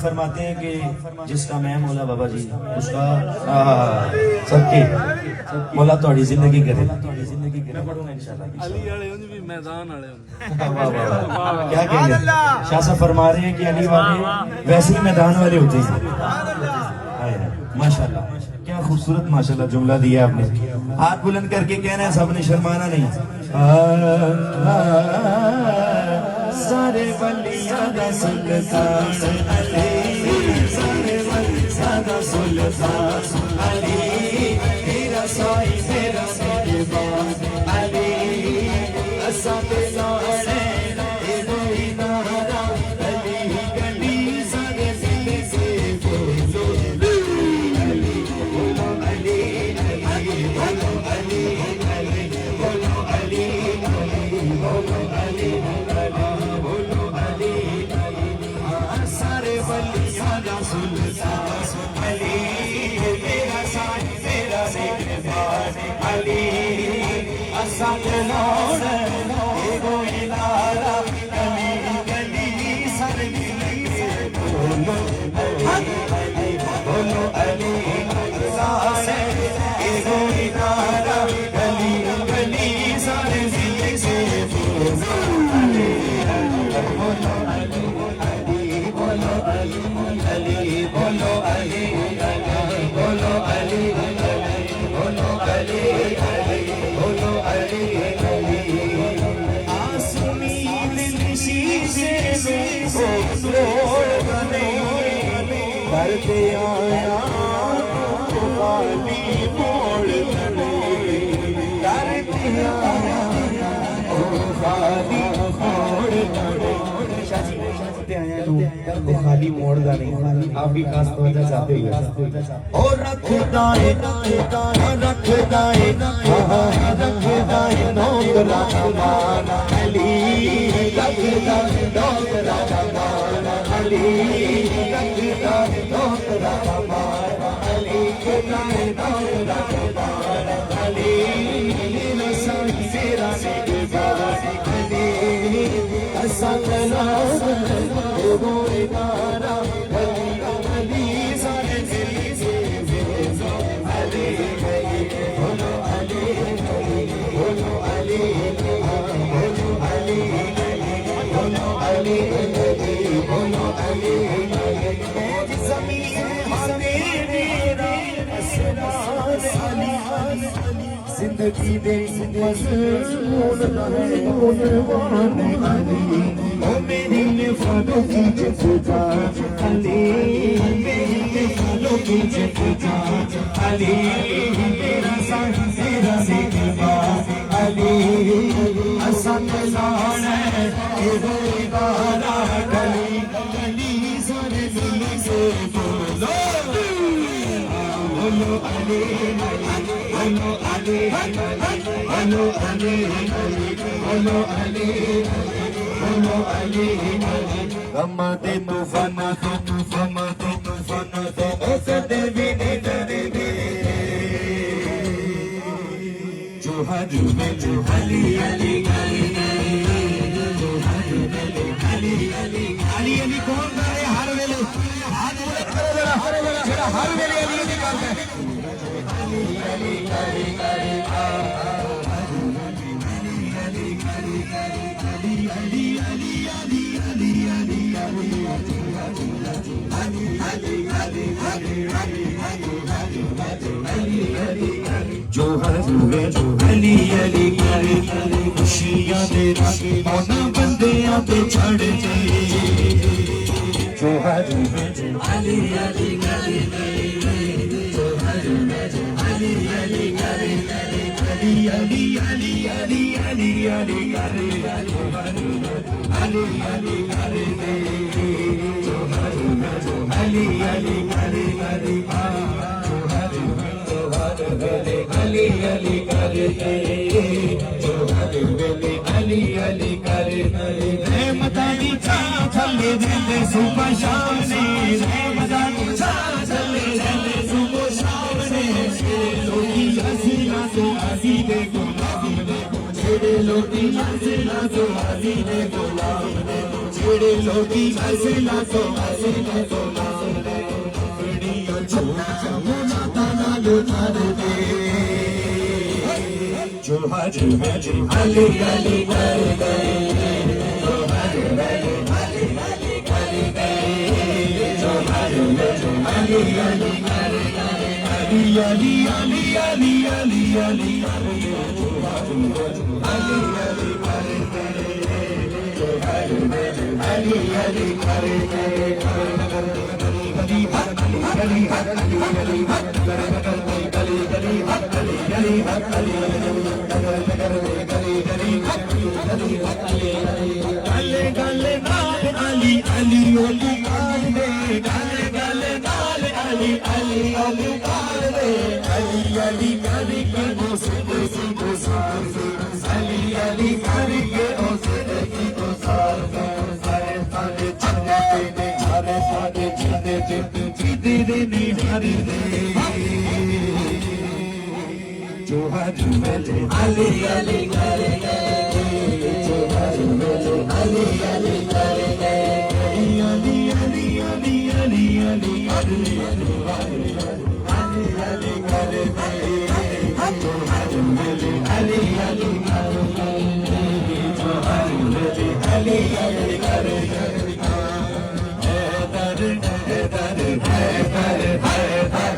फरमाते हैं कि जिसका मैं मौला बाबा जी उसका सबके मौला थोड़ी जिंदगी करे। मैं पढ़ूंगा इंशाल्लाह। क्या कहेंगे शाह साहब फरमा रहे हैं कि अली वाले वैसे ही मैदान वाले होते हैं। माशाल्लाह क्या खूबसूरत माशाल्लाह जुमला दिया आपने। हाथ बुलंद करके कहना है सबने शर्माना नहीं। सारे वलियां दा सुल्तान अली, सारे वलियां दा सुल्तान अली, तेरा साई तेरा साहिबान अली, असा ते लाने कोई नारा अली गली सारे दिल से बोलो अली बोलो अली अली बोलो अली अली बोलो अली अली बोलो अली करते आया खाली मोड़ करते आया खाली मोड़ खाली मोड़ का नहीं आप भी खास तवज्जो चाहते हुए और रखदा है नौकरा माना अली रखदा नौकरा माना अली रखदा नौकरा माना अली रखदा नौकरा माना अली नसाई तेरा निगहबान अली असा कला वो इदारा अली अली सारे दिल से बोलो अली बोलो अली बोलो अली बोलो अली बोलो अली बोलो अली ज़मीन मेरा असरार अली जिंदगी दे मज़मून है उन्वान अली ओ मेरी निफालों की जिदा अली मेरी निफालों की जिदा अली मेरा साथ तेरा सिवा अली असद लाना ये वो इबारा गली गली सारे दिल से बोलो बोलो अली बोलो अली बोलो अली बोलो अली बोलो अली गम दे तूफाना तो तूफाना तो तूफाना तो औसत भी नहीं डरेंगे जो हज में जो अली अली अली जो हज में जो अली अली अली अली कौन करे हर वेले हाथ बोले करो जरा हर वेले अली अली करते अली अली अली अली जो हर हुए जो अली अली करे खुशियां दे मौना बंदियां ते छड़ जे जो हर हुए जो अली अली करे जो हर हुए जो अली अली करे अली अली अली अली अली अली करे अली अली करे जो हर हुए जो अली अली करे अली अली करे जो हर वेले अली अली करे मतानी छा चले रहते सुबह शाम ने रमजान चले रहते सुबह शाम ने लोटी हसीना तो हसीने गुलाम ने छेड़े लोटी हसीना तो हसीने गुलाम ने छेड़े लोटी हसीना तो हसीने गुलाम ने वीडियो छोटा मोना ताना लुटार दे जो हज में अली अली कर गए जो हज में अली अली कर गए जो हज में अली अली कर गए अली अली अली अली अली अली जो हज में अली अली कर गए जो हज में अली अली कर गए गली गली गली गली गली गली गली गले गले नाल अली अली अली काल दे गले गले नाल अली अली अली काल दे अली अली करी के ओ सिद्धि सिद्धि सार दे अली अली करी के ओ सिद्धि को सार दे सारे सारे चंदे दे सारे सारे चंदे दे जीते दे निहारी दे जो हज में अली अली कर गए जो हज में अली अली कर गए अली अली अली अली अली अली अली कर गए जो हज में अली अली कर गए जो हज में अली अली कर गए हैदर हैदर हैदर हैदर